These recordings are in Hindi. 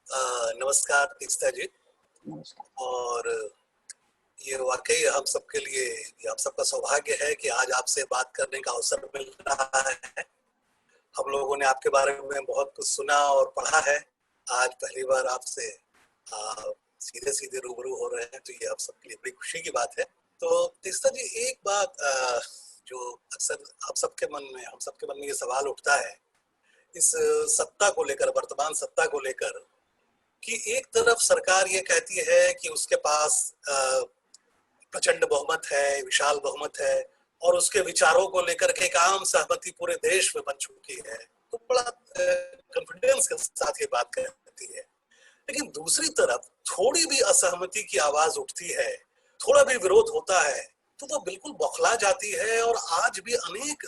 नमस्कार तीस्ता जी। नमस्कार। और ये वाकई हम सबके लिए, ये हम सबका सौभाग्य है कि आज आपसे बात करने का अवसर मिल रहा है। हम लोगों ने आपके बारे में बहुत कुछ सुना और पढ़ा है। आज पहली बार आपसे सीधे सीधे रूबरू हो रहे हैं, तो ये आप सबके लिए बड़ी खुशी की बात है। तो तीस्ता जी, एक बात जो अक्सर आप सबके मन में, हम सबके मन में ये सवाल उठता है इस सत्ता को लेकर, वर्तमान सत्ता को लेकर, कि एक तरफ सरकार ये कहती है कि उसके पास प्रचंड बहुमत है, विशाल बहुमत है और उसके विचारों को लेकर के एक आम सहमति पूरे देश में बन चुकी है, तो बड़ा कॉन्फिडेंस के साथ ये बात कहती है। लेकिन दूसरी तरफ थोड़ी भी असहमति की आवाज उठती है, थोड़ा भी विरोध होता है, तो बिल्कुल बौखला जाती है। और आज भी अनेक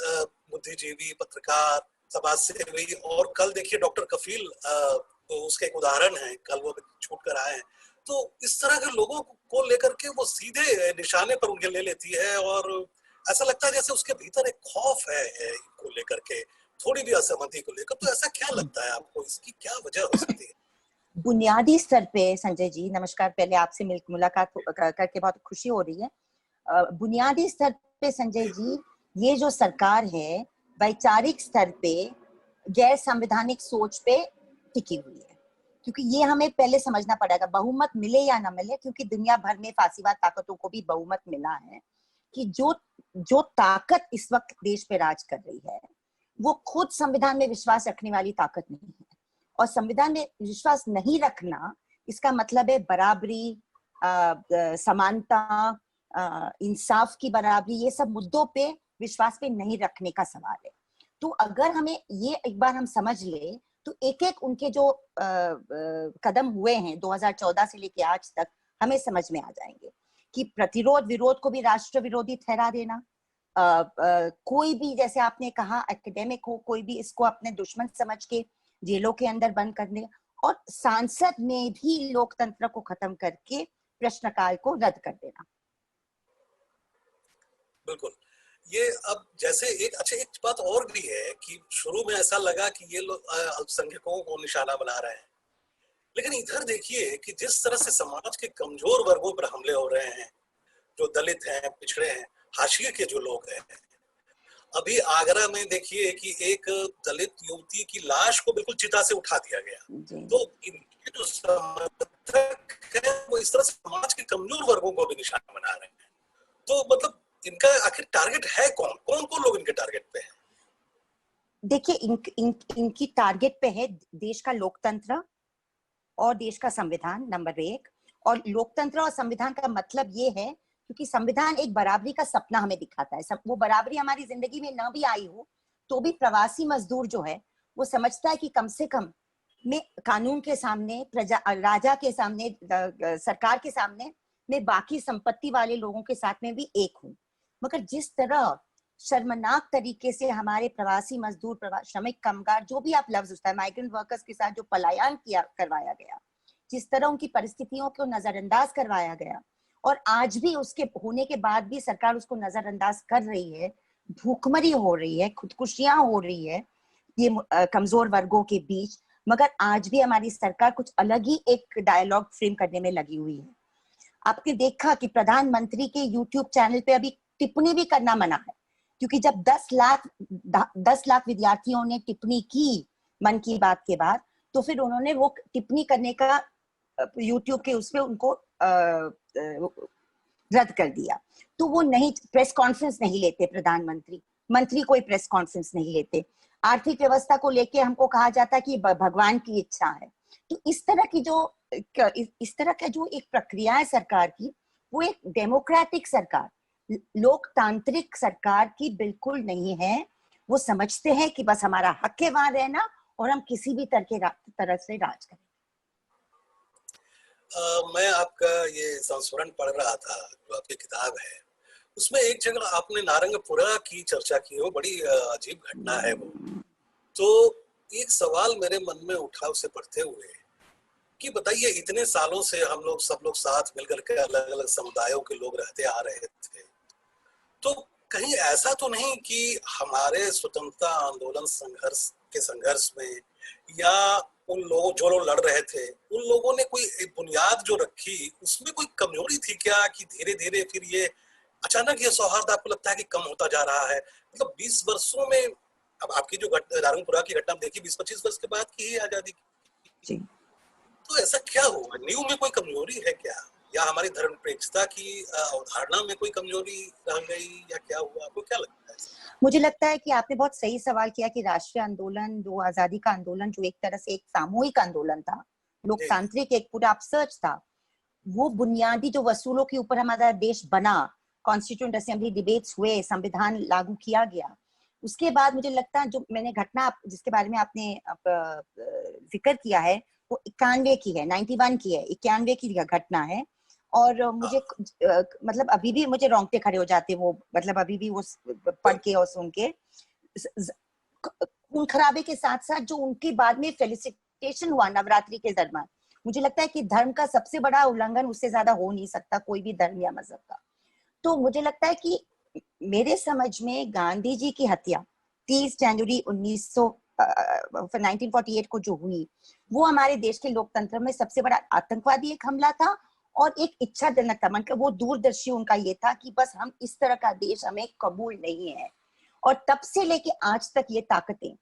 बुद्धिजीवी, पत्रकार, समाज सेवी, और कल देखिए डॉक्टर कफील तो उसके एक उदाहरण है, कल वो छूट कर आए हैं। तो इस तरह के लोगों को लेकर के वो सीधे निशाने पर उंगली ले लेती है और ऐसा लगता है जैसे उसके भीतर एक खौफ है इनको लेकर के, थोड़ी भी असहमति को लेकर। तो ऐसा क्या लगता है आपको, इसकी क्या वजह हो सकती है? बुनियादी स्तर पे संजय जी, नमस्कार। पहले आपसे मुलाकात करके बहुत खुशी हो रही है। बुनियादी स्तर पे संजय जी, ये जो सरकार है वैचारिक स्तर पे गैर संवैधानिक सोच पे टिकी हुई है, क्योंकि ये हमें पहले समझना पड़ेगा, बहुमत मिले या ना मिले, क्योंकि दुनिया भर में फासीवाद ताकतों को भी बहुमत मिला है कि जो ताकत इस वक्त देश पे राज कर रही है वो खुद संविधान में विश्वास रखने वाली ताकत नहीं है। और संविधान में विश्वास नहीं रखना, इसका मतलब है बराबरी, समानता, इंसाफ की बराबरी, ये सब मुद्दों पे विश्वास पे नहीं रखने का सवाल है। तो अगर हमें ये एक बार हम समझ ले, तो एक एक उनके जो कदम हुए हैं 2014 से लेके आज तक, हमें समझ में आ जाएंगे कि प्रतिरोध विरोध को भी राष्ट्र विरोधी ठहरा देना, कोई भी, जैसे आपने कहा, एकेडमिक हो, कोई भी इसको अपने दुश्मन समझ के जेलों के अंदर बंद करने, और सांसद में भी लोकतंत्र को खत्म करके प्रश्नकाल को रद्द कर देना। बिल्कुल। ये अब जैसे एक बात और भी है कि शुरू में ऐसा लगा कि ये लोग अल्पसंख्यकों को निशाना बना रहे हैं, लेकिन इधर देखिए कि जिस तरह से समाज के कमजोर वर्गों पर हमले हो रहे हैं, जो दलित हैं, पिछड़े हैं, हाशिए के जो लोग हैं। अभी आगरा में देखिए कि एक दलित युवती की लाश को बिल्कुल चिता से उठा दिया गया। तो इनके जो समर्थक हैं वो इस तरह से समाज के कमजोर वर्गों को भी निशाना बना रहे हैं। तो मतलब इनका आखिर टारगेट है कौन? कौन कौन लोग इनके टारगेट पे हैं? देखिए, इनकी टारगेट पे है देश का लोकतंत्र और देश का संविधान, नंबर एक। और लोकतंत्र और संविधान का मतलब ये है, क्योंकि संविधान एक बराबरी का सपना हमें दिखाता है। वो बराबरी हमारी जिंदगी में न भी आई हो तो भी प्रवासी मजदूर जो है वो समझता है कि कम से कम मैं कानून के सामने, राजा के सामने, सरकार के सामने, मैं बाकी संपत्ति वाले लोगों के साथ में भी एक हूँ। मगर जिस तरह शर्मनाक तरीके से हमारे प्रवासी मजदूर, श्रमिक कामगार, जो भी आप लफ्ज उसका है, माइग्रेंट वर्कर्स के साथ जो पलायन करवाया गया, जिस तरह उनकी परिस्थितियों को नजरअंदाज करवाया गया, और आज भी उसके होने के बाद भी सरकार उसको नजरअंदाज कर रही है, भूखमरी हो रही है, खुदकुशियां हो रही है ये कमजोर वर्गों के बीच, मगर आज भी हमारी सरकार कुछ अलग ही एक डायलॉग फ्रेम करने में लगी हुई है। आपने देखा कि प्रधानमंत्री के यूट्यूब चैनल पे अभी टिप्पणी भी करना मना है, क्योंकि जब 10 लाख विद्यार्थियों ने टिप्पणी की मन की बात के बाद, तो फिर उन्होंने वो टिप्पणी करने का यूट्यूब के उसपे उनको रद्द कर दिया। तो वो नहीं, प्रेस कॉन्फ्रेंस नहीं लेते प्रधानमंत्री, मंत्री कोई प्रेस कॉन्फ्रेंस नहीं लेते। आर्थिक व्यवस्था को लेके हमको कहा जाता है कि भगवान की इच्छा है। तो इस तरह का जो एक प्रक्रिया है सरकार की, वो एक डेमोक्रेटिक सरकार, लोकतांत्रिक सरकार की बिल्कुल नहीं है। वो समझते हैं कि बस हमारा हक है वहां रहना और हम किसी भी तरह से राज करें। मैं आपका ये संस्मरण पढ़ रहा था, जो आपकी किताब है, उसमें एक जगह आपने नारंगपुरा की चर्चा की हो, बड़ी अजीब घटना है वो। तो एक सवाल मेरे मन में उठा उसे पढ़ते हुए कि बताइए, इतने सालों से हम लोग सब लोग साथ मिलकर के अलग अलग समुदायों के लोग रहते आ रहे थे, तो कहीं ऐसा तो नहीं कि हमारे स्वतंत्रता आंदोलन संघर्ष में या उन लोगों जो लोग लड़ रहे थे उन लोगों ने कोई एक बुनियाद जो रखी उसमें कोई कमजोरी थी क्या कि धीरे धीरे फिर ये अचानक ये सौहार्द आपको लगता है कि कम होता जा रहा है? मतलब 20 वर्षों में अब आपकी जो नारायणपुरा की घटना देखी 20-25 वर्ष के बाद की ही आजादी की, तो ऐसा क्या हुआ? नींव में कोई कमजोरी है क्या, या हमारी धर्मनिरपेक्षता की अवधारणा में कोई कमजोरी रह गई, या क्या हुआ? आपको क्या लगता है? मुझे लगता है कि आपने बहुत सही सवाल किया कि राष्ट्रीय आंदोलन, जो आजादी का आंदोलन, जो एक तरह से एक सामूहिक आंदोलन था, लोकतांत्रिक एक पूरा अपसर्च था, वो बुनियादी जो वसूलों के ऊपर हमारा देश बना, कॉन्स्टिट्यूएंट असेंबली डिबेट्स हुए, संविधान लागू किया गया, उसके बाद मुझे लगता है जो मैंने घटना जिसके बारे में आपने जिक्र किया है वो 91 की है, 91 की है, 91 की घटना है। और मुझे मतलब अभी भी मुझे रोंगटे खड़े हो जाते वो, मतलब अभी भी वो पढ़ के और सुन के खून खराबे के साथ साथ जो उनके बाद में फेलिसिटेशन हुआ नवरात्रि के दरमियान, मुझे लगता है कि धर्म का सबसे बड़ा उल्लंघन उससे ज्यादा हो नहीं सकता कोई भी धर्म या मजहब का। तो मुझे लगता है कि मेरे समझ में गांधी जी की हत्या 30 जनवरी 1948 को जो हुई, वो हमारे देश के लोकतंत्र में सबसे बड़ा आतंकवादी एक हमला था और एक इच्छाजनक था। मतलब वो दूरदर्शी उनका ये था कि बस हम इस तरह का देश हमें कबूल नहीं है। और तब से लेके आज तक ये ताकतें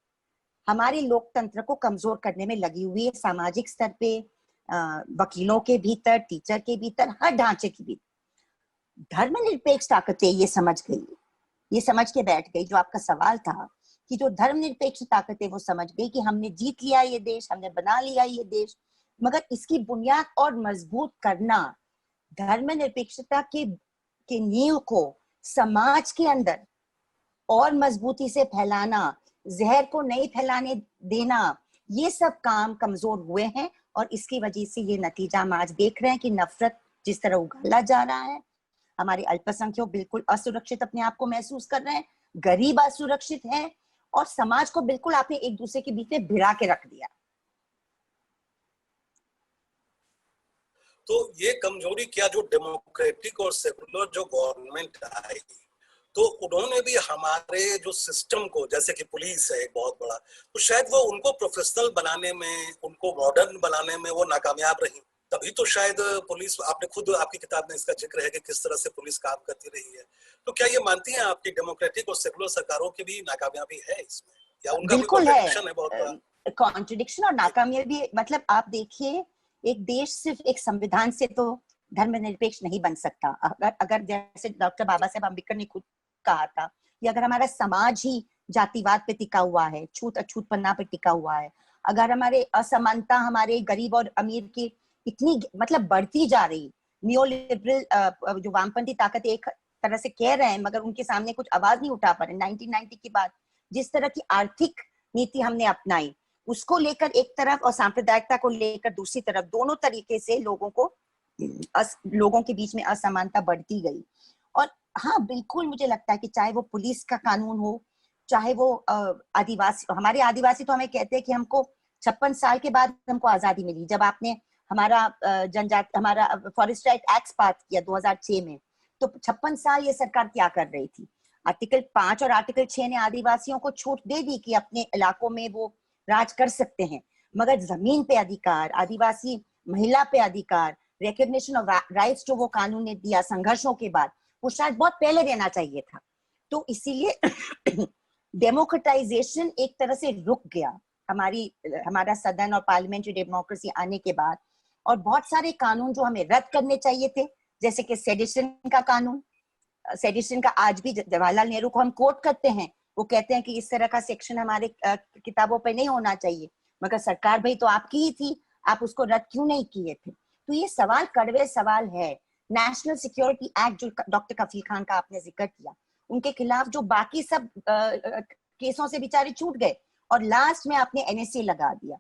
हमारे लोकतंत्र को कमजोर करने में लगी हुई है, सामाजिक स्तर पे, वकीलों के भीतर, टीचर के भीतर, हर ढांचे के भीतर। धर्मनिरपेक्ष ताकतें ये समझ गई, ये समझ के बैठ गई, जो आपका सवाल था कि जो धर्मनिरपेक्ष ताकतें वो समझ गई कि हमने जीत लिया ये देश, हमने बना लिया ये देश, मगर इसकी बुनियाद और मजबूत करना, धर्मनिरपेक्षता के नींव को समाज के अंदर और मजबूती से फैलाना, जहर को नहीं फैलाने देना, ये सब काम कमजोर हुए हैं। और इसकी वजह से ये नतीजा हम आज देख रहे हैं कि नफरत जिस तरह उगला जा रहा है, हमारे अल्पसंख्यक बिल्कुल असुरक्षित अपने आप को महसूस कर रहे हैं, गरीब असुरक्षित है, और समाज को बिल्कुल आपने एक दूसरे के बीच में भिड़ा के रख दिया। तो ये कमजोरी क्या, जो डेमोक्रेटिक और सेकुलर जो गवर्नमेंट आई, तो उन्होंने भी हमारे जो सिस्टम को, जैसे कि पुलिस है एक बहुत बड़ा, तो शायद वो उनको प्रोफेशनल बनाने में, उनको मॉडर्न बनाने में वो नाकामयाब रही। तभी तो शायद पुलिस, आपने खुद, आपकी किताब में इसका जिक्र है कि किस तरह से पुलिस काम करती रही है। तो क्या ये मानती हैं आपकी डेमोक्रेटिक और सेकुलर सरकारों की भी नाकामयाबी है इसमें, या उनका कोई कॉन्ट्रडिक्शन है बहुत बड़ा? कॉन्ट्रडिक्शन और नाकामयाबी, मतलब आप देखिए, एक देश सिर्फ एक संविधान से तो धर्मनिरपेक्ष नहीं बन सकता। अगर जैसे डॉक्टर बाबा साहेब अम्बेडकर ने खुद कहा था कि अगर हमारा समाज ही जातिवाद पे टिका हुआ है, छूत अछूतपन्ना पे टिका हुआ है, अगर हमारे असमानता हमारे गरीब और अमीर की इतनी मतलब बढ़ती जा रही, नियो लिबरल जो वामपंथी ताकत एक तरह से कह रहे हैं मगर उनके सामने कुछ आवाज नहीं उठा पा रहे, 1990 के बाद जिस तरह की आर्थिक नीति हमने अपनाई उसको लेकर एक तरफ और सांप्रदायिकता को लेकर दूसरी तरफ, दोनों तरीके से लोगों के बीच में असमानता बढ़ती गई। और हाँ, बिल्कुल मुझे लगता है कि चाहे वो पुलिस का कानून हो, चाहे वो आदिवासी, हमारे आदिवासी तो हमें कहते हैं कि हमको 56 साल के बाद हमको आजादी मिली, जब आपने हमारा जनजाति, हमारा फॉरेस्ट राइट एक्ट पास किया 2006 में, तो 56 साल ये सरकार क्या कर रही थी? आर्टिकल 5 और आर्टिकल 6 ने आदिवासियों को छूट दे दी कि अपने इलाकों में वो राज कर सकते हैं, मगर जमीन पे अधिकार, आदिवासी महिला पे अधिकार, रिकॉग्निशन ऑफ राइट्स जो वो कानून ने दिया संघर्षों के बाद, वो शायद बहुत पहले देना चाहिए था। तो इसीलिए डेमोक्रेटाइजेशन एक तरह से रुक गया हमारा सदन और पार्लियामेंट्री डेमोक्रेसी आने के बाद। और बहुत सारे कानून जो हमें रद्द करने चाहिए थे, जैसे कि सेडिशन का कानून, सेडिशन का आज भी जवाहरलाल नेहरू को हम कोट करते हैं, वो कहते हैं कि इस तरह का सेक्शन हमारे किताबों पे नहीं होना चाहिए, मगर सरकार भाई तो आपकी ही थी, आप उसको रद्द क्यों नहीं किए थे? तो ये सवाल कड़वे सवाल है। नेशनल सिक्योरिटी एक्ट जो डॉक्टर कफील खान का आपने जिक्र किया, उनके खिलाफ जो बाकी सब केसों से बेचारे छूट गए और लास्ट में आपने एनएसए लगा दिया।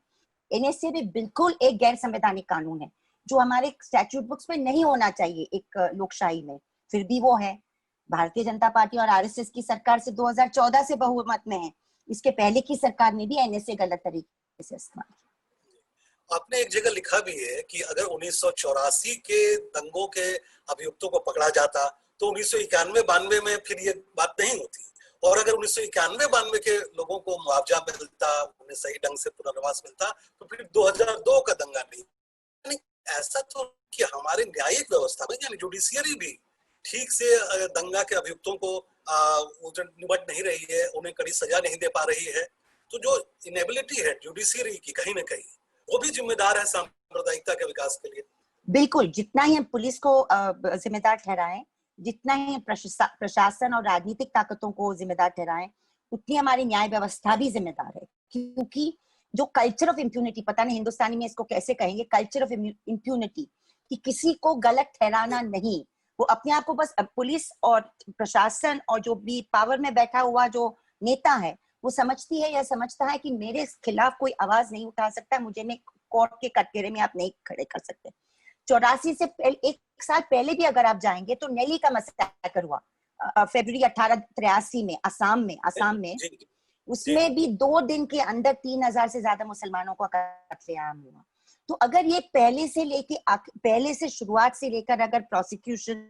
एनएसए भी बिल्कुल एक गैर संवैधानिक कानून है जो हमारे स्टैट्यूट बुक्स में नहीं होना चाहिए एक लोकशाही में, फिर भी वो है। भारतीय जनता पार्टी और आरएसएस की सरकार से 2014 से बहुमत में है, इसके पहले की सरकार ने भी एनएसए गलत तरीके से इस्तेमाल किया। आपने एक जगह लिखा भी है कि अगर 1984 के दंगों के अभियुक्तों को पकड़ा जाता तो 1991-92 में फिर ये बात नहीं होती। और अगर 1991-92 के लोगों को मुआवजा मिलता, उन्हें सही ढंग से पुनर्वास मिलता, तो फिर 2002 का दंगा नहीं। ऐसा तो कि हमारे न्यायिक व्यवस्था में यानी जुडिशियरी भी ठीक से दंगा के अभियुक्तों को निपट नहीं रही है, उन्हें कड़ी सजा नहीं दे पा रही है। तो जो इनेबिलिटी है जुडिशियरी की कहीं ना कहीं, वो भी जिम्मेदार है सांप्रदायिकता के विकास के लिए। बिल्कुल, जितना ही हम पुलिस को जिम्मेदार ठहराएं, जितना ही प्रशासन और राजनीतिक ताकतों को जिम्मेदार ठहराएं, उतनी हमारी न्याय व्यवस्था भी जिम्मेदार है। क्योंकि जो कल्चर ऑफ इम्प्यूनिटी, पता नहीं हिंदुस्तानी में इसको कैसे कहेंगे, कल्चर ऑफ इम्प्यूनिटी, कि किसी को गलत ठहराना नहीं, वो अपने आप को बस पुलिस और प्रशासन और जो भी पावर में बैठा हुआ जो नेता है वो समझती है या समझता है कि मेरे खिलाफ कोई आवाज नहीं उठा सकता, मुझे में कोर्ट के कटघरे में आप नहीं खड़े कर सकते। 84 से एक साल पहले भी अगर आप जाएंगे तो नेली का मैसेकर हुआ फरवरी 1883 में असम में उसमें भी 2 दिन के अंदर 3000 से ज्यादा मुसलमानों का कत्लेआम हुआ। तो अगर ये पहले से शुरुआत से लेकर अगर प्रोसिक्यूशन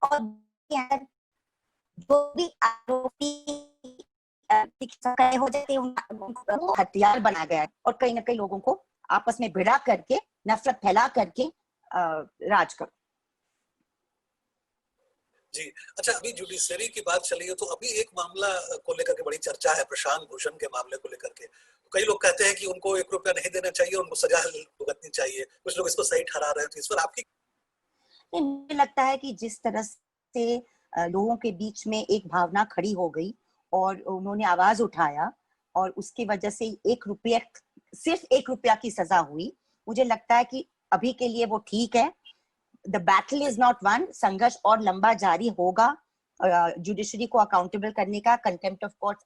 और जो भी आरोपी हो जाते उनको हथियार बना गया और कहीं ना कहीं लोगों को आपस में भिड़ा करके, नफरत फैला करके राज कर। जी अच्छा, अभी जुडिशरी की बात चली है तो अभी एक मामला को लेकर के बड़ी चर्चा है, प्रशांत भूषण के मामले को लेकर के। कई लोग कहते हैं कि उनको 1 रुपया नहीं देना चाहिए, उनको सजा भुगतनी चाहिए, कुछ लोग इसको सही ठहरा रहे हैं, तो इस पर आपकी? मुझे लगता है कि जिस तरह से लोगों के बीच में एक भावना खड़ी हो गई और उन्होंने आवाज उठाया और उसकी वजह से सिर्फ 1 रुपया की सजा हुई, मुझे लगता है कि अभी के लिए वो ठीक है। The battle is not one, संघर्ष और लंबा जारी होगा जुडिशरी को अकाउंटेबल करने का, कंटेम्प्ट ऑफ कोर्ट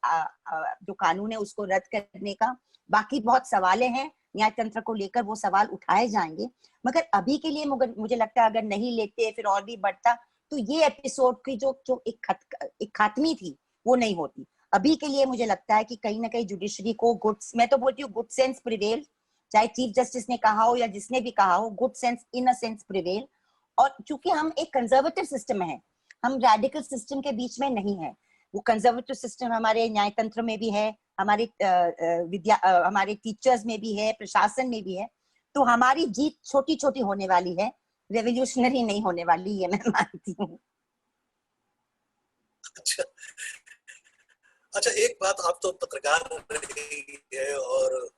जो कानून है उसको रद्द करने का। बाकी बहुत सवाल हैं न्याय तंत्र को लेकर, वो सवाल उठाए जाएंगे, मगर अभी के लिए मुझे लगता है अगर नहीं लेते फिर और भी बढ़ता तो ये एपिसोड की जो एक खात्मी थी वो नहीं होती। अभी के लिए मुझे लगता है कि कहीं ना कहीं जुडिशरी को मैं तो बोलती हूँ गुड सेंस प्रिवेल, चाहे चीफ जस्टिस ने कहा हो या जिसने भी कहा हो, good sense in a sense prevail. और चूंकि हम एक कंजर्वेटिव सिस्टम है, हम रेडिकल सिस्टम के बीच में नहीं है, वो कंजर्वेटिव सिस्टम हमारे न्याय तंत्र में भी है, हमारे हमारे टीचर्स में भी है, प्रशासन में भी है। तो हमारी जीत छोटी छोटी होने वाली है, रेवोल्यूशनरी नहीं होने वाली है, मैं मानती हूँ। अच्छा, एक बात, आप तो पत्रकार रही है और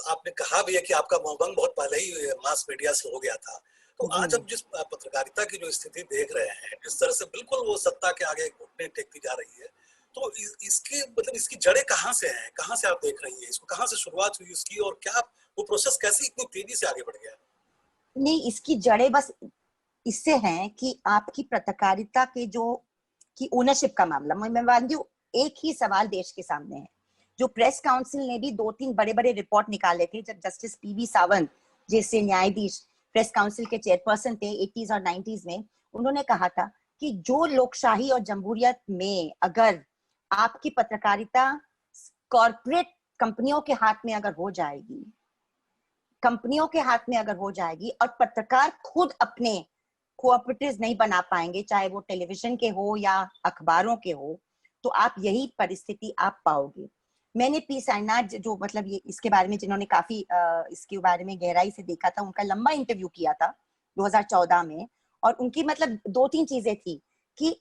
आपने कहा भी है कि आपका मोहभंग बहुत पहले ही मास मीडिया से हो गया था। तो आज हम जिस पत्रकारिता की जो स्थिति देख रहे हैं, जिस तरह से बिल्कुल वो सत्ता के आगे घुटने टेकती जा रही है, तो इसके मतलब इसकी जड़ें कहाँ से हैं, कहाँ से आप देख रही हैं इसको, कहाँ से शुरुआत हुई उसकी, और क्या वो प्रोसेस कैसे इतनी तेजी से आगे बढ़ गया? नहीं, इसकी जड़ें बस इससे हैं कि आपकी पत्रकारिता के की ओनरशिप का मामला, मैं मानती हूँ एक ही सवाल देश के सामने है। जो प्रेस काउंसिल ने भी 2-3 बड़े रिपोर्ट निकाले थे जब जस्टिस पीवी सावंत जैसे न्यायाधीश प्रेस काउंसिल के चेयरपर्सन थे 80s और 90s में, उन्होंने कहा था कि जो लोकशाही और जमहूरियत में अगर आपकी पत्रकारिता कॉर्पोरेट कंपनियों के हाथ में अगर हो जाएगी, और पत्रकार खुद अपने कोऑपरेटिव्स नहीं बना पाएंगे, चाहे वो टेलीविजन के हो या अखबारों के हो, तो आप यही परिस्थिति आप पाओगे। मैंने पी साईनाथ जो मतलब ये इसके बारे में जिन्होंने काफी इसके बारे में गहराई से देखा था, उनका लंबा इंटरव्यू किया था 2014 में, और उनकी मतलब 2-3 चीजें थी कि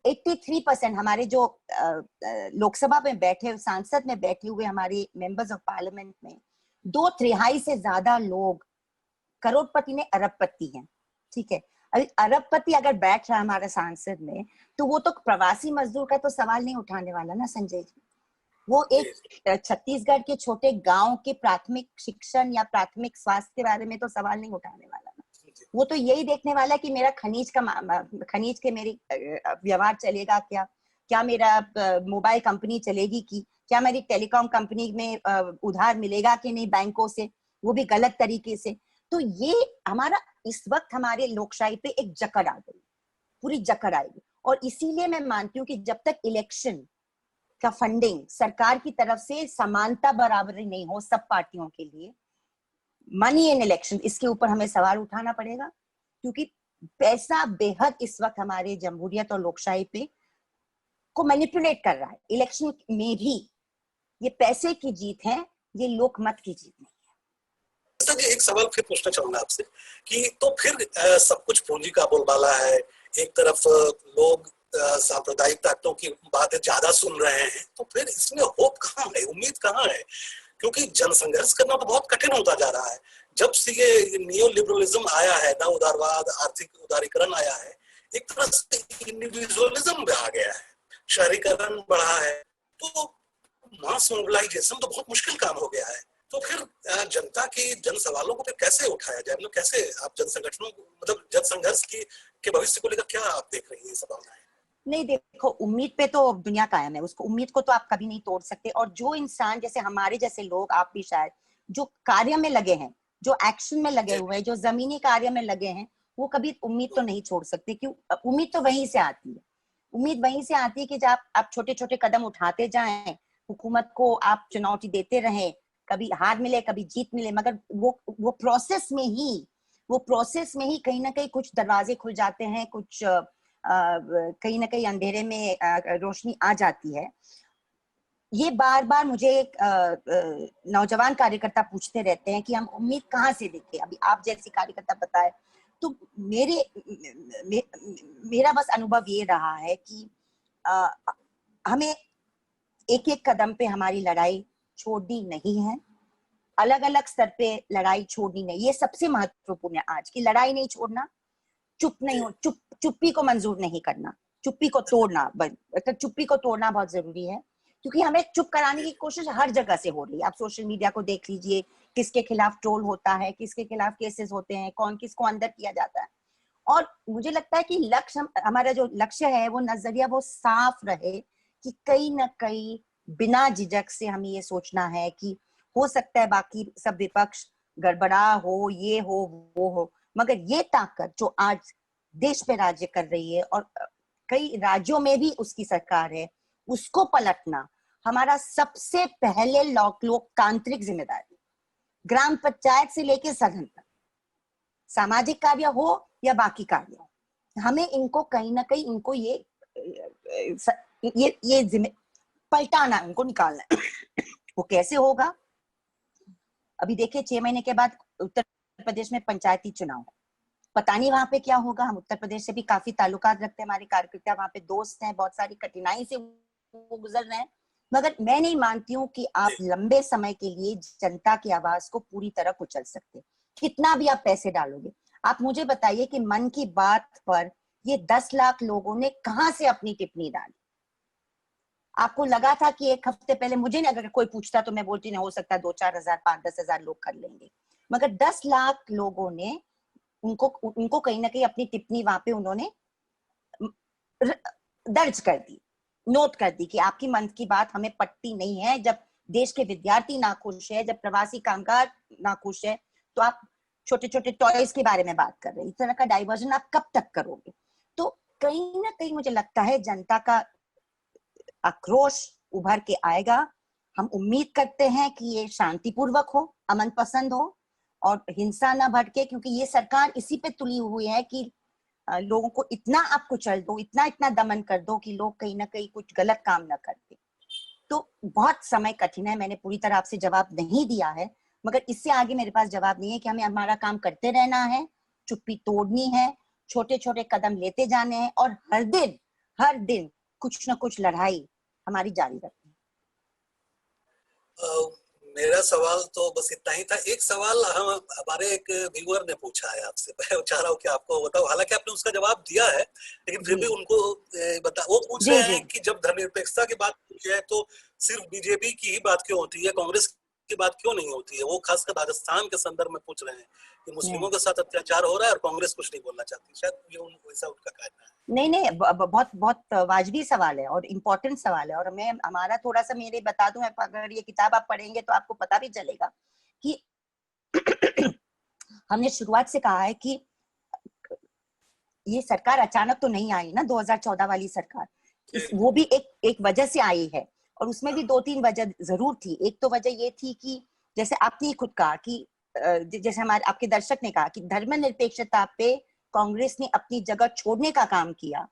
83% हमारे जो लोकसभा में बैठे, सांसद में बैठे हुए हमारे मेंबर्स ऑफ पार्लियामेंट में 2/3 से ज्यादा लोग करोड़पति ने अरबपति हैं। ठीक है, अरबपति अगर बैठ रहा है हमारे सांसद में, तो वो तो प्रवासी मजदूर का तो सवाल नहीं उठाने वाला ना संजय जी। वो एक छत्तीसगढ़ के छोटे गांव के प्राथमिक शिक्षण या प्राथमिक स्वास्थ्य के बारे में तो सवाल नहीं उठाने वाला ना। वो तो यही देखने वाला कि मेरा खनिज के मेरी व्यवहार चलेगा क्या मेरा मोबाइल कंपनी चलेगी की, क्या मेरी टेलीकॉम कंपनी में उधार मिलेगा कि नहीं बैंकों से, वो भी गलत तरीके से। तो ये हमारा इस वक्त हमारे लोकशाही पे एक जकड़ आ गई, पूरी जकड़ आएगी। और इसीलिए मैं मानती हूँ कि जब तक इलेक्शन का फंडिंग सरकार की तरफ से समानता बराबरी नहीं हो सब पार्टियों के लिए, मनी इन इलेक्शन, इसके ऊपर हमें सवाल उठाना पड़ेगा। क्योंकि पैसा बेहद इस वक्त हमारे जमहूरियत और लोकशाही पे को मैनिपुलेट कर रहा है। इलेक्शन में भी ये पैसे की जीत है, ये लोकमत की जीत नहीं है। जी एक सवाल फिर पूछना चाहूंगा आपसे कि तो फिर सब कुछ पूंजी का बोलबाला है, एक तरफ लोग सांप्रदायिक ताकतों की बातें ज्यादा सुन रहे हैं, तो फिर इसमें होप कहाँ है, उम्मीद कहाँ है? क्योंकि जनसंघर्ष करना तो बहुत कठिन होता जा रहा है। जब से ये नियो लिबरलिज्म आया है, नव उदारवाद, आर्थिक उदारीकरण आया है, एक तरह से इंडिविजुअलिज्म भी आ गया है, शहरीकरण बढ़ा है, तो मास मोबिलाइजेशन तो बहुत मुश्किल काम हो गया है। तो फिर जनता की जन सवालों को फिर कैसे उठाया जाए, मतलब कैसे आप जन संगठनों को, मतलब जन संघर्ष की के भविष्य को लेकर क्या आप देख रही हैं संभावनाएं? नहीं देखो, उम्मीद पे तो दुनिया कायम है, उसको उम्मीद को तो आप कभी नहीं तोड़ सकते। और जो इंसान जैसे हमारे जैसे लोग, आप भी शायद, जो कार्य में लगे हैं, जो एक्शन में लगे हुए हैं, जो जमीनी कार्य में लगे हैं, वो कभी उम्मीद तो नहीं छोड़ सकते। क्यों? उम्मीद तो वहीं से आती है। उम्मीद वहीं से आती है कि जब आप छोटे छोटे कदम उठाते जाएं, हुकूमत को आप चुनौती देते रहें, कभी हार मिले कभी जीत मिले, मगर वो प्रोसेस में ही कहीं ना कहीं कुछ दरवाजे खुल जाते हैं, कुछ कहीं ना कहीं अंधेरे में रोशनी आ जाती है। ये बार बार मुझे एक नौजवान कार्यकर्ता पूछते रहते हैं कि हम उम्मीद कहाँ से देखें। अभी आप जैसी कार्यकर्ता बताए, तो मेरा बस अनुभव ये रहा है कि हमें एक एक कदम पे हमारी लड़ाई छोड़नी नहीं है, अलग अलग स्तर पे लड़ाई छोड़नी नहीं। ये सबसे महत्वपूर्ण है आज की, लड़ाई नहीं छोड़ना, चुप नहीं हो, चुप्पी को मंजूर नहीं करना, चुप्पी को तोड़ना, मतलब चुप्पी को तोड़ना बहुत जरूरी है। क्योंकि हमें चुप कराने की कोशिश हर जगह से हो रही है। आप सोशल मीडिया को देख लीजिए, किसके खिलाफ ट्रोल होता है, किसके खिलाफ केसेस होते हैं, कौन किसको अंदर किया जाता है। और मुझे लगता है कि लक्ष्य, हमारा जो लक्ष्य है, वो नजरिया वो साफ रहे कि कहीं ना कहीं बिना झिझक से हमें ये सोचना है कि हो सकता है बाकी सब विपक्ष गड़बड़ा हो, ये हो वो हो, मगर ये ताकत जो आज देश पे राज्य कर रही है और कई राज्यों में भी उसकी सरकार है, उसको पलटना हमारा सबसे पहले लोकतांत्रिक जिम्मेदारी। ग्राम पंचायत से लेकर सदन तक, सामाजिक कार्य हो या बाकी कार्य हो, हमें इनको कहीं ना कहीं इनको ये पलटाना, उनको निकालना है। वो कैसे होगा? अभी देखिए 6 महीने के बाद उत्तर प्रदेश में पंचायती चुनाव, पता नहीं वहां पे क्या होगा। हम उत्तर प्रदेश से भी काफी ताल्लुकात रखते हैं, हमारे कार्यकर्ता वहां पे दोस्त हैं, बहुत सारी कठिनाई से वो गुजर रहे हैं, मगर मैं नहीं मानती हूँ कि आप लंबे समय के लिए जनता की आवाज को पूरी तरह कुचल सकते। कितना भी आप पैसे डालोगे। आप मुझे बताइए कि मन की बात पर ये 10 लाख लोगों ने कहां से अपनी टिप्पणी डाली? आपको लगा था कि एक हफ्ते पहले, मुझे नहीं, अगर कोई पूछता तो मैं बोलती नहीं, हो सकता है 2-4 हजार 5-10 हजार लोग कर लेंगे, मगर 10 लाख लोगों ने उनको कहीं ना कहीं अपनी टिप्पणी वहां पे उन्होंने दर्ज कर दी, नोट कर दी कि आपकी मन की बात हमें पटती नहीं है। जब देश के विद्यार्थी नाखुश है, जब प्रवासी कामगार नाखुश है, तो आप छोटे छोटे टॉयज के बारे में बात कर रहे हैं। इस तरह का डाइवर्जन आप कब तक करोगे? तो कहीं ना कहीं मुझे लगता है जनता का आक्रोश उभर के आएगा। हम उम्मीद करते हैं कि ये शांतिपूर्वक हो, अमन पसंद हो और हिंसा ना भड़के, क्योंकि ये सरकार इसी पे तुली हुई है कि लोगों को इतना आप कुचल दो, इतना दमन कर दो कि लोग कहीं ना कहीं कुछ गलत काम ना करते। तो बहुत समय कठिन है, मैंने पूरी तरह आपसे जवाब नहीं दिया है, मगर इससे आगे मेरे पास जवाब नहीं है कि हमें हमारा काम करते रहना है, चुप्पी तोड़नी है, छोटे छोटे कदम लेते जाने हैं और हर दिन कुछ ना कुछ लड़ाई हमारी जारी रखनी है। मेरा सवाल तो बस इतना ही था। एक सवाल हमारे एक व्यूअर ने पूछा है आपसे, मैं चाह रहा हूँ कि आपको बताओ, हालांकि आपने उसका जवाब दिया है, लेकिन फिर भी उनको वो पूछ रहे हैं कि जब धर्मनिरपेक्षता की बात होती है तो सिर्फ बीजेपी की ही बात क्यों होती है, कांग्रेस की बात क्यों नहीं होती है? वो खासकर राजस्थान के संदर्भ में पूछ रहे हैं कि मुस्लिमों के साथ अत्याचार हो रहा है और कांग्रेस कुछ नहीं बोलना चाहती। शायद ये वैसा उनका कहना है। नहीं, बहुत बहुत वाजबी सवाल है और इम्पोर्टेंट सवाल है। और मैं हमारा थोड़ा सा मेरे बता दूं, अगर ये किताब आप पढ़ेंगे तो आपको पता भी चलेगा कि हमने शुरुआत से कहा है कि ये सरकार अचानक तो नहीं आई ना, 2014 वाली सरकार, वो भी एक वजह से आई है और उसमें भी 2-3 वजह जरूर थी। एक तो वजह ये थी कि जैसे आपने खुद कहा कि जैसे हमारे आपके दर्शक ने कहा कि धर्मनिरपेक्षता पे कांग्रेस ने अपनी जगह छोड़ने का काम किया,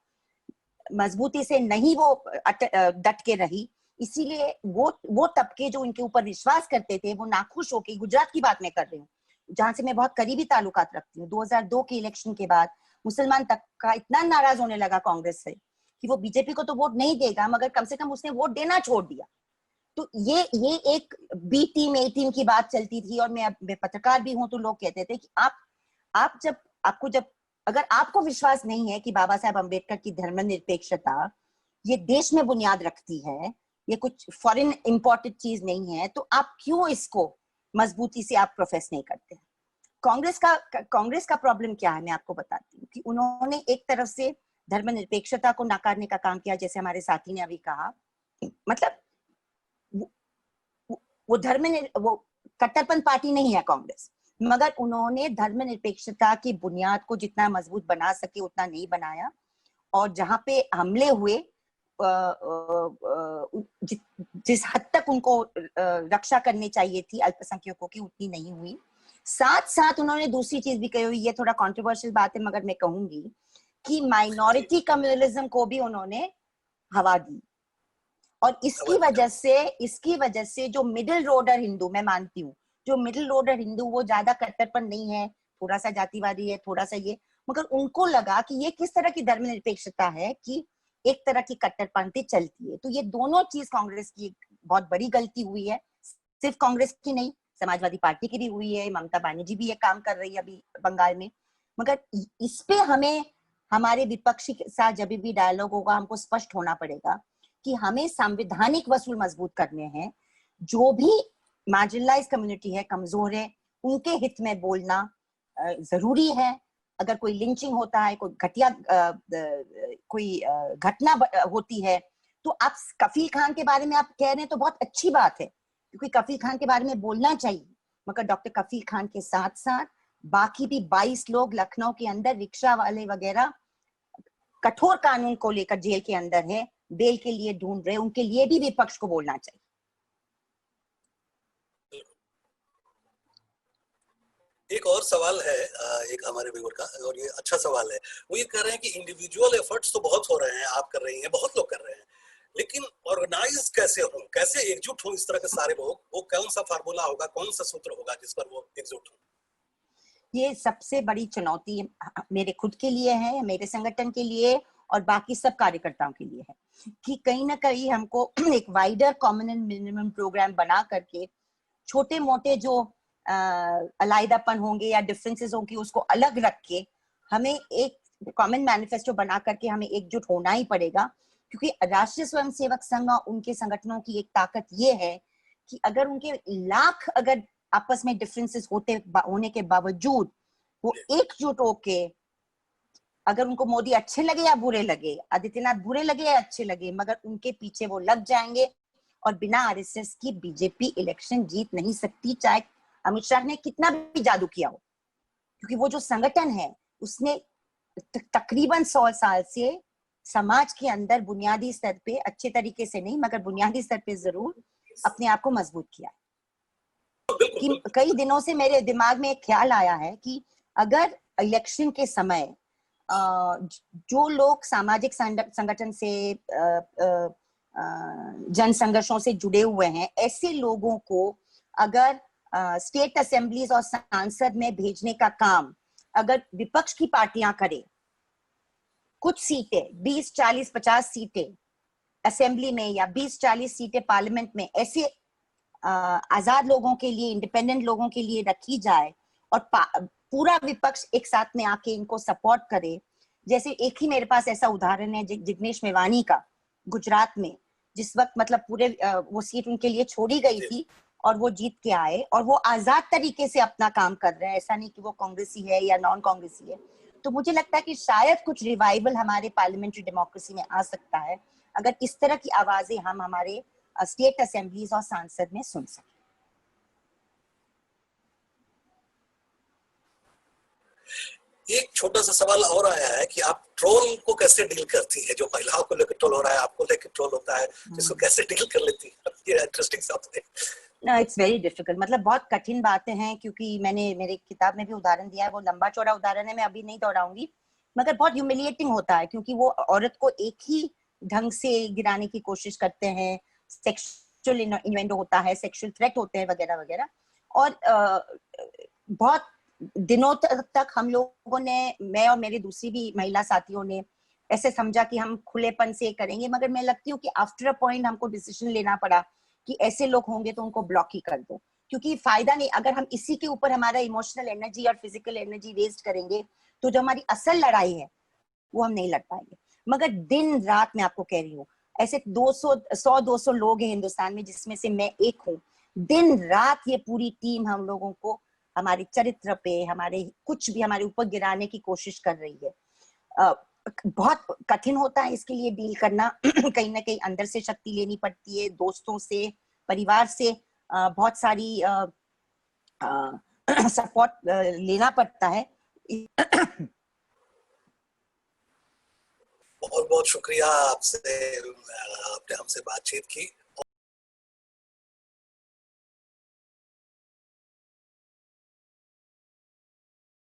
मजबूती से नहीं वो डट के रही, इसीलिए वो तबके जो उनके ऊपर विश्वास करते थे वो नाखुश होके, गुजरात की बात मैं कर रही हूँ जहां से मैं बहुत करीबी ताल्लुकात रखती हूँ, 2002 के इलेक्शन के बाद मुसलमान तबका इतना नाराज होने लगा कांग्रेस से कि वो बीजेपी को तो वोट नहीं देगा मगर कम से कम उसने वोट देना छोड़ दिया। तो ये एक बी टीम ए टीम की बात चलती थी, और मैं पत्रकार भी हूं तो लोग कहते थे कि आप जब अगर आपको विश्वास नहीं है कि बाबा साहब अम्बेडकर की धर्मनिरपेक्षता ये देश में बुनियाद रखती है, ये कुछ फॉरेन इंपोर्टेड चीज नहीं है, तो आप क्यों इसको मजबूती से आप प्रोफेस नहीं करते हैं? कांग्रेस का प्रॉब्लम क्या है मैं आपको बताती हूँ कि उन्होंने एक तरफ से धर्मनिरपेक्षता को नकारने का काम किया, जैसे हमारे साथी ने अभी कहा, मतलब वो कट्टरपंथ पार्टी नहीं है कांग्रेस, मगर उन्होंने धर्मनिरपेक्षता की बुनियाद को जितना मजबूत बना सके उतना नहीं बनाया, और जहां पे हमले हुए जिस हद तक उनको रक्षा करनी चाहिए थी अल्पसंख्यकों की उतनी नहीं हुई। साथ साथ उन्होंने दूसरी चीज भी कही हुई, ये थोड़ा कंट्रोवर्शियल बात है मगर मैं कहूंगी कि माइनॉरिटी कम्युनलिज्म को भी उन्होंने हवा दी, और इसकी वजह से जो मिडिल रोडर हिंदू, मैं मानती हूँ जो मिडिल रोडर हिंदू वो ज्यादा कट्टरपन नहीं है, थोड़ा सा जातिवादी है, थोड़ा सा ये, मगर उनको लगा कि ये किस तरह की धर्मनिरपेक्षता है कि एक तरह की कट्टरपंथी चलती है। तो ये दोनों चीज कांग्रेस की बहुत बड़ी गलती हुई है, सिर्फ कांग्रेस की नहीं, समाजवादी पार्टी की भी हुई है, ममता बनर्जी भी ये काम कर रही है अभी बंगाल में। मगर इस पे हमें हमारे विपक्षी के साथ जब भी डायलॉग होगा हमको स्पष्ट होना पड़ेगा कि हमें संवैधानिक वसूल मजबूत करने हैं, जो भी मार्जिनलाइज कम्युनिटी है, कमजोर है, उनके हित में बोलना जरूरी है। अगर कोई लिंचिंग होता है, कोई घटिया कोई घटना होती है, तो आप कफील खान के बारे में आप कह रहे हैं तो बहुत अच्छी बात है, क्योंकि कफील खान के बारे में बोलना चाहिए, मगर डॉक्टर कफील खान के साथ साथ बाकी भी 22 लोग लखनऊ के अंदर रिक्शा वाले वगैरह कठोर कानून को लेकर जेल के अंदर है, बेल के लिए ढूंढ रहे, उनके लिए भी विपक्ष को बोलना चाहिए। एक और सवाल है एक हमारे व्यूअर का, और ये अच्छा सवाल है। वो ये कह रहे हैं कि इंडिविजुअल एफर्ट्स तो बहुत हो रहे हैं, आप कर रही हैं, बहुत लोग कर रहे हैं, लेकिन ऑर्गेनाइज कैसे हो, कैसे एकजुट हो इस तरह के सारे लोग? वो कौन सा फार्मूला होगा, कौन सा सूत्र होगा जिस पर वो एकजुट हो? ये सबसे बड़ी चुनौती मेरे खुद के लिए है, मेरे संगठन के लिए और बाकी सब कार्यकर्ताओं के लिए है कि कहीं ना कहीं हमको एक wider common and minimum programme बना करके छोटे मोटे जो अलाइदापन होंगे या डिफरेंसेस होंगे उसको अलग रख के हमें एक कॉमन मैनिफेस्टो बना करके हमें एकजुट होना ही पड़ेगा, क्योंकि राष्ट्रीय स्वयंसेवक संघ और उनके संगठनों की एक ताकत ये है कि अगर उनके लाख अगर आपस में डिफरेंसेस होने के बावजूद वो एकजुट होके, अगर उनको मोदी अच्छे लगे या बुरे लगे, आदित्यनाथ बुरे लगे या अच्छे लगे, मगर उनके पीछे वो लग जाएंगे, और बिना आरएसएस की बीजेपी इलेक्शन जीत नहीं सकती, चाहे अमित शाह ने कितना भी जादू किया हो, क्योंकि वो जो संगठन है उसने तकरीबन 100 साल से समाज के अंदर बुनियादी स्तर पे, अच्छे तरीके से नहीं मगर बुनियादी स्तर पे जरूर अपने आप को मजबूत किया है। कि कई दिनों से मेरे दिमाग में एक ख्याल आया है कि अगर इलेक्शन के समय जो लोग सामाजिक संगठन से जन संघर्षों से जुड़े हुए हैं, ऐसे लोगों को अगर स्टेट असेंबलीज और सांसद में भेजने का काम अगर विपक्ष की पार्टियां करें, कुछ सीटें 20, 40, 50 सीटें असेंबली में या 20, 40 सीटें पार्लियामेंट में ऐसे आजाद लोगों के लिए, इंडिपेंडेंट लोगों के लिए रखी जाए और पूरा विपक्ष एक साथ में आके इनको सपोर्ट करे। जैसे एक ही मेरे पास ऐसा उदाहरण है जिग्नेश मेवानी का, गुजरात में, जिस वक्त मतलब पूरे वो सीट उनके लिए छोड़ी गई थी और वो जीत के आए और वो आजाद तरीके से अपना काम कर रहे हैं, ऐसा नहीं कि वो कांग्रेसी है या नॉन कांग्रेसी है। तो मुझे लगता है कि शायद कुछ रिवाइवल हमारे पार्लियामेंट्री डेमोक्रेसी में आ सकता है अगर इस तरह की आवाजें हम हमारे स्टेट असेंबलीज और सांसद में सुन सकें। एक छोटा सा सवाल और आया है कि आप ट्रोल को कैसे डील करती है? जो महिलाओं को लेकर ट्रोल हो रहा है, आपको लेकर ट्रोल होता है, इसको कैसे डील कर लेती है? ये इंटरेस्टिंग सवाल है। इट्स वेरी डिफिकल्ट, मतलब बहुत कठिन बातें हैं, क्योंकि मैंने मेरे किताब में भी उदाहरण दिया है, वो लंबा चौड़ा उदाहरण है, मैं अभी नहीं दोहराऊंगी, मगर बहुत ह्यूमिलिएटिंग होता है, क्योंकि वो औरत को एक ही ढंग से गिराने की कोशिश करते हैं, सेक्सुअल इन्वेंटो होता है, सेक्सुअल थ्रेट होते हैं वगैरह वगैरह। और बहुत दिनों तक हम लोगों ने, मैं और मेरी दूसरी भी महिला साथियों ने ऐसे समझा कि हम खुलेपन से करेंगे, मगर मैं लगती हूँ कि आफ्टर अ पॉइंट हमको डिसीजन लेना पड़ा कि ऐसे लोग होंगे तो उनको ब्लॉक ही कर दो, क्योंकि फायदा नहीं, अगर हम इसी के ऊपर हमारा इमोशनल एनर्जी और फिजिकल एनर्जी वेस्ट करेंगे तो जो हमारी असल लड़ाई है वो हम नहीं लड़ पाएंगे। मगर दिन रात मैं आपको कह रही हूँ, ऐसे 100-200 लोग हैं हिंदुस्तान में, जिसमें से मैं एक हूँ, दिन रात ये पूरी टीम हम लोगों को हमारे चरित्र पे, हमारे कुछ भी हमारे ऊपर गिराने की कोशिश कर रही है। बहुत कठिन होता है इसके लिए डील करना कहीं ना कहीं अंदर से शक्ति लेनी पड़ती है, दोस्तों से, परिवार से बहुत सारी सपोर्ट लेना पड़ता है। बहुत बहुत शुक्रिया आपसे, आपने हमसे बातचीत की।